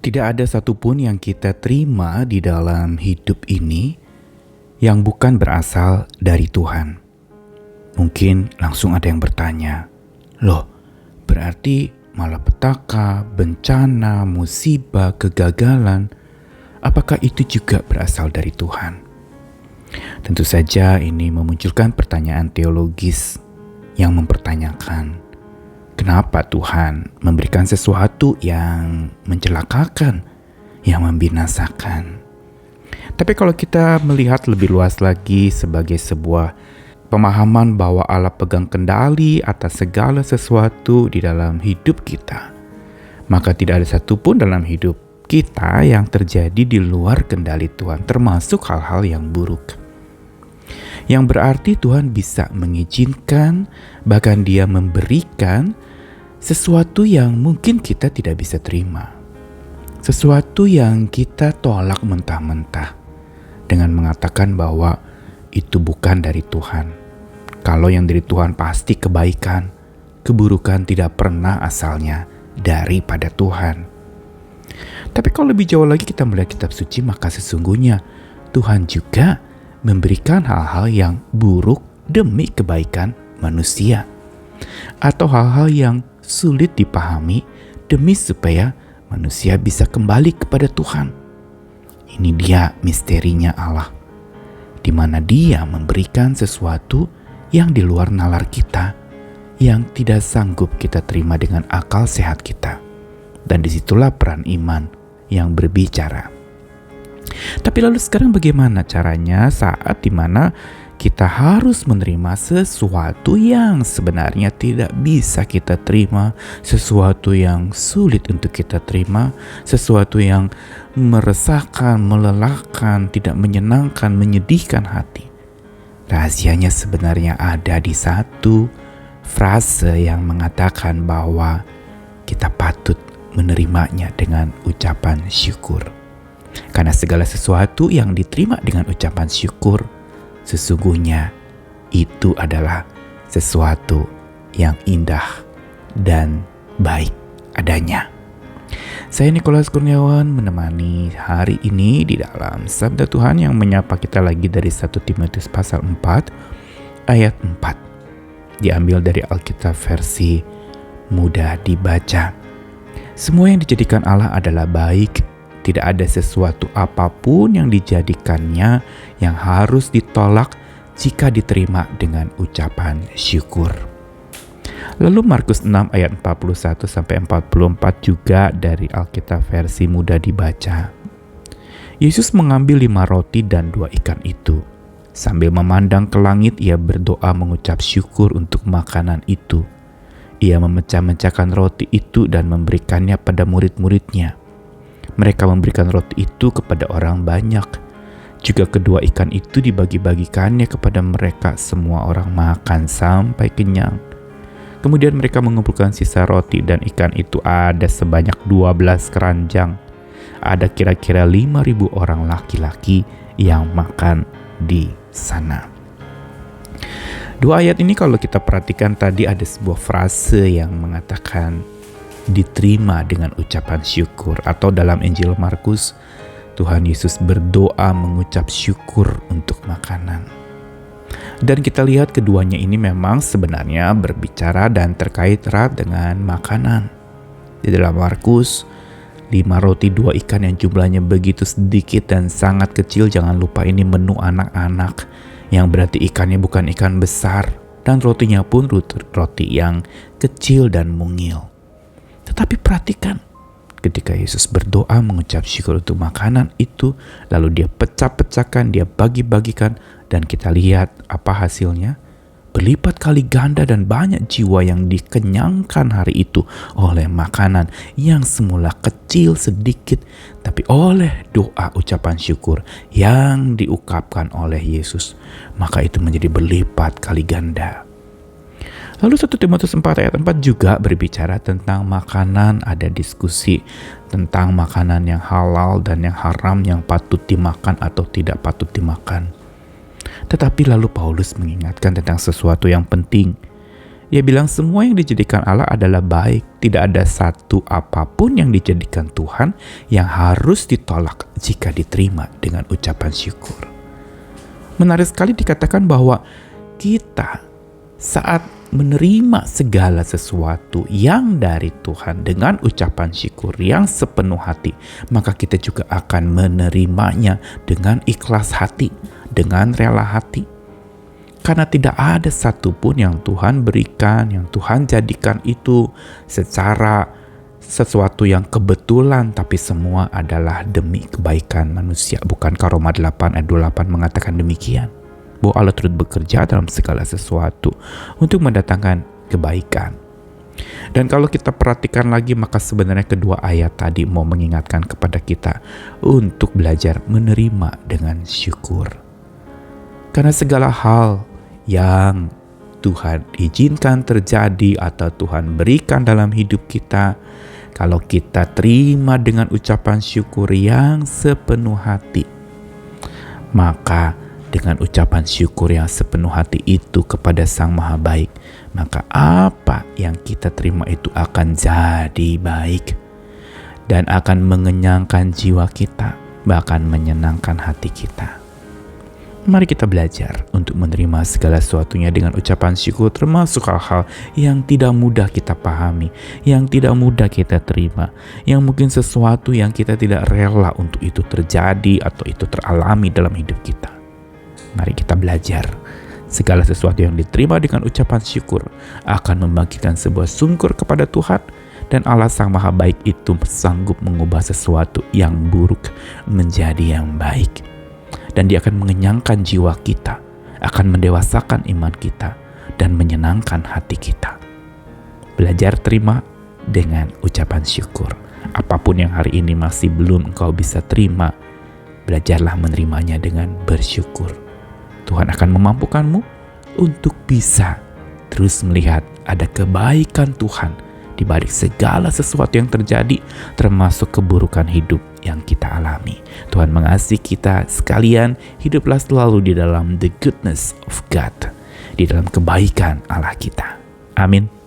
Tidak ada satupun yang kita terima di dalam hidup ini yang bukan berasal dari Tuhan. Mungkin langsung ada yang bertanya, loh berarti malapetaka, bencana, musibah, kegagalan, apakah itu juga berasal dari Tuhan? Tentu saja ini memunculkan pertanyaan teologis yang mempertanyakan, kenapa Tuhan memberikan sesuatu yang mencelakakan, yang membinasakan? Tapi kalau kita melihat lebih luas lagi sebagai sebuah pemahaman bahwa Allah pegang kendali atas segala sesuatu di dalam hidup kita, maka tidak ada satupun dalam hidup kita yang terjadi di luar kendali Tuhan, termasuk hal-hal yang buruk. Yang berarti Tuhan bisa mengizinkan, bahkan Dia memberikan sesuatu yang mungkin kita tidak bisa terima. Sesuatu yang kita tolak mentah-mentah dengan mengatakan bahwa itu bukan dari Tuhan. Kalau yang dari Tuhan pasti kebaikan, keburukan tidak pernah asalnya daripada Tuhan. Tapi kalau lebih jauh lagi kita melihat kitab suci, maka sesungguhnya Tuhan juga memberikan hal-hal yang buruk demi kebaikan manusia, atau hal-hal yang sulit dipahami demi supaya manusia bisa kembali kepada Tuhan. Ini dia misterinya Allah, di mana Dia memberikan sesuatu yang di luar nalar kita, yang tidak sanggup kita terima dengan akal sehat kita. Dan disitulah peran iman yang berbicara. Tapi lalu sekarang bagaimana caranya saat dimana kita harus menerima sesuatu yang sebenarnya tidak bisa kita terima, sesuatu yang sulit untuk kita terima, sesuatu yang meresahkan, melelahkan, tidak menyenangkan, menyedihkan hati. Rahasianya sebenarnya ada di satu frase yang mengatakan bahwa kita patut menerimanya dengan ucapan syukur. Karena segala sesuatu yang diterima dengan ucapan syukur, sesungguhnya itu adalah sesuatu yang indah dan baik adanya. Saya Nikolas Kurniawan menemani hari ini di dalam Sabda Tuhan yang menyapa kita lagi dari 1 Timotius pasal 4 ayat 4. Diambil dari Alkitab versi mudah dibaca. Semua yang dijadikan Allah adalah baik. Tidak ada sesuatu apapun yang dijadikannya yang harus ditolak jika diterima dengan ucapan syukur. Lalu Markus 6 ayat 41-44 juga dari Alkitab versi mudah dibaca. Yesus mengambil 5 roti dan 2 ikan itu. Sambil memandang ke langit, Ia berdoa mengucap syukur untuk makanan itu. Ia memecah-mecahkan roti itu dan memberikannya pada murid-muridnya. Mereka memberikan roti itu kepada orang banyak. Juga kedua ikan itu dibagi-bagikannya kepada mereka. Semua orang makan sampai kenyang. Kemudian mereka mengumpulkan sisa roti dan ikan itu ada sebanyak 12 keranjang. Ada kira-kira 5.000 orang laki-laki yang makan di sana. Dua ayat ini kalau kita perhatikan tadi ada sebuah frase yang mengatakan diterima dengan ucapan syukur, atau dalam Injil Markus Tuhan Yesus berdoa mengucap syukur untuk makanan. Dan kita lihat keduanya ini memang sebenarnya berbicara dan terkait erat dengan makanan. Di dalam Markus 5 roti 2 ikan yang jumlahnya begitu sedikit dan sangat kecil. Jangan lupa ini menu anak-anak, yang berarti ikannya bukan ikan besar, dan rotinya pun roti yang kecil dan mungil. Tetapi perhatikan, ketika Yesus berdoa mengucap syukur untuk makanan itu, lalu Dia pecah-pecahkan, Dia bagi-bagikan, dan kita lihat apa hasilnya. Berlipat kali ganda dan banyak jiwa yang dikenyangkan hari itu oleh makanan yang semula kecil sedikit, tapi oleh doa ucapan syukur yang diungkapkan oleh Yesus, maka itu menjadi berlipat kali ganda. Lalu 1 Timotius 4 ayat 4 juga berbicara tentang makanan. Ada diskusi tentang makanan yang halal dan yang haram, yang patut dimakan atau tidak patut dimakan. Tetapi lalu Paulus mengingatkan tentang sesuatu yang penting, Ia bilang semua yang dijadikan Allah adalah baik. Tidak ada satu apapun yang dijadikan Tuhan yang harus ditolak jika diterima dengan ucapan syukur. Menarik sekali dikatakan bahwa kita saat menerima segala sesuatu yang dari Tuhan dengan ucapan syukur yang sepenuh hati, maka kita juga akan menerimanya dengan ikhlas hati, dengan rela hati. Karena tidak ada satupun yang Tuhan berikan, yang Tuhan jadikan itu secara sesuatu yang kebetulan, tapi semua adalah demi kebaikan manusia. Bukankah Roma 8 ayat 28 mengatakan demikian? Bahwa Allah turut bekerja dalam segala sesuatu untuk mendatangkan kebaikan. Dan kalau kita perhatikan lagi, maka sebenarnya kedua ayat tadi mau mengingatkan kepada kita untuk belajar menerima dengan syukur. Karena segala hal yang Tuhan izinkan terjadi atau Tuhan berikan dalam hidup kita, kalau kita terima dengan ucapan syukur yang sepenuh hati, maka dengan ucapan syukur yang sepenuh hati itu kepada Sang Maha Baik, maka apa yang kita terima itu akan jadi baik dan akan mengenyangkan jiwa kita, bahkan menyenangkan hati kita. Mari kita belajar untuk menerima segala sesuatunya dengan ucapan syukur, termasuk hal-hal yang tidak mudah kita pahami, yang tidak mudah kita terima, yang mungkin sesuatu yang kita tidak rela untuk itu terjadi atau itu teralami dalam hidup kita. Mari kita belajar. Segala sesuatu yang diterima dengan ucapan syukur akan membagikan sebuah syukur kepada Tuhan, dan Allah Sang Maha Baik itu sanggup mengubah sesuatu yang buruk menjadi yang baik. Dan Dia akan mengenyangkan jiwa kita, akan mendewasakan iman kita, dan menyenangkan hati kita. Belajar terima dengan ucapan syukur. Apapun yang hari ini masih belum engkau bisa terima, belajarlah menerimanya dengan bersyukur. Tuhan akan memampukanmu untuk bisa terus melihat ada kebaikan Tuhan di balik segala sesuatu yang terjadi, termasuk keburukan hidup yang kita alami. Tuhan mengasihi kita sekalian. Hiduplah selalu di dalam the goodness of God, di dalam kebaikan Allah kita. Amin.